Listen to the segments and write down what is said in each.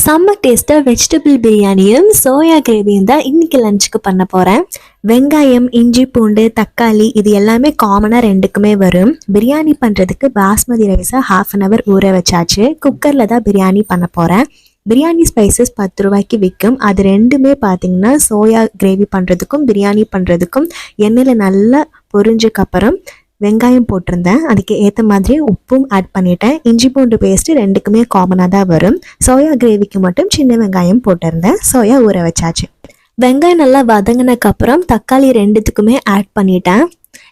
செம்ம டேஸ்ட்டாக வெஜிடபிள் பிரியாணியும் சோயா கிரேவியும் தான் இன்றைக்கி லஞ்சுக்கு பண்ண போகிறேன். வெங்காயம், இஞ்சி, பூண்டு, தக்காளி இது எல்லாமே காமனாக ரெண்டுக்குமே வரும். பிரியாணி பண்ணுறதுக்கு பாஸ்மதி ரைஸை 1/2 hour ஊற வச்சாச்சு. குக்கரில் தான் பிரியாணி பண்ண போகிறேன். பிரியாணி ஸ்பைசஸ் 10 ரூபாய்க்கு விற்கும். அது ரெண்டுமே பார்த்திங்கன்னா சோயா கிரேவி பண்ணுறதுக்கும் பிரியாணி பண்ணுறதுக்கும் எண்ணெயில் நல்லா பொரிஞ்சக்கப்புறம் வெங்காயம் போட்டிருந்தேன். அதுக்கு ஏற்ற மாதிரி உப்பும் ஆட் பண்ணிட்டேன். இஞ்சி பூண்டு பேஸ்ட்டு ரெண்டுக்குமே காமனாக தான் வரும். சோயா கிரேவிக்கு மட்டும் சின்ன வெங்காயம் போட்டிருந்தேன். சோயா ஊற வச்சாச்சு. வெங்காயம் நல்லா வதங்கினக்கப்புறம் தக்காளி ரெண்டுத்துக்குமே ஆட் பண்ணிட்டேன்.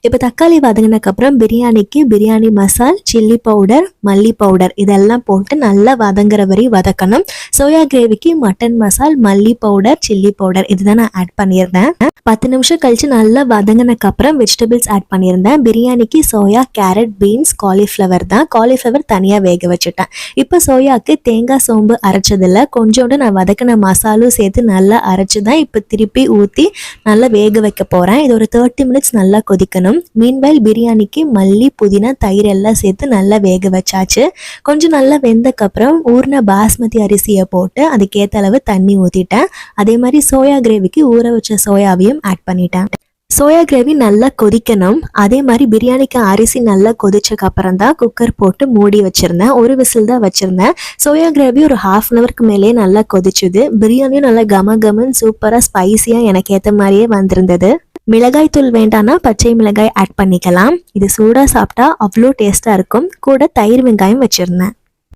இப்போ தக்காளி வதங்கினக்கப்புறம் பிரியாணிக்கு பிரியாணி மசால், சில்லி பவுடர், மல்லி பவுடர் இதெல்லாம் போட்டு நல்லா வதங்குற வரை வதக்கணும். சோயா கிரேவிக்கு மட்டன் மசால், மல்லி பவுடர், சில்லி பவுடர் இதுதான் நான் ஆட் பண்ணியிருந்தேன். 10 நிமிஷம் கழிச்சு நல்லா வதங்கினக்கப்புறம் வெஜிடபிள்ஸ் ஆட் பண்ணியிருந்தேன். பிரியாணிக்கு சோயா, கேரட், பீன்ஸ், காலிஃப்ளவர் தான். காலிஃப்ளவர் தனியாக வேக வச்சுட்டேன். இப்போ சோயாவுக்கு தேங்காய் சோம்பு அரைச்சதில்ல, கொஞ்சோண்டு நான் வதக்கின மசாலும் சேர்த்து நல்லா அரைச்சி தான் இப்போ திருப்பி ஊற்றி நல்லா வேக வைக்க போகிறேன். இது ஒரு 30 minutes நல்லா கொதிக்கணும். மீன்வைல் பிரியாணிக்கு மல்லி, புதினா, தயிர் எல்லாம் சேர்த்து நல்லா வேக வச்சாச்சு. கொஞ்சம் நல்லா வெந்தக்கப்புறம் ஊறின பாஸ்மதி அரிசியை போட்டு அதுக்கேற்ற அளவு தண்ணி ஊற்றிட்டேன். அதே மாதிரி சோயா கிரேவிக்கு ஊற வச்ச சோயாவையும் ஆட் பண்ணிட்டேன். சோயா கிரேவி நல்லா கொதிக்கணும். அதே மாதிரி பிரியாணிக்கு அரிசி நல்லா கொதிச்சக்கு அப்புறம் தான் குக்கர் போட்டு மூடி வச்சிருந்தேன். ஒரு விசில் தான் வச்சிருந்தேன். சோயா கிரேவி ஒரு 1/2 hour மேலே நல்லா கொதிச்சுது. பிரியாணியும் நல்லா கமகமன்னு சூப்பராக ஸ்பைசியாக எனக்கு ஏற்ற மாதிரியே வந்திருந்தது. மிளகாய் தூள் வேண்டானா பச்சை மிளகாய் ஆட் பண்ணிக்கலாம். இது சூடாக சாப்பிட்டா அவ்வளோ டேஸ்ட்டாக இருக்கும். கூட தயிர் வெங்காயம் வச்சுருந்தேன்.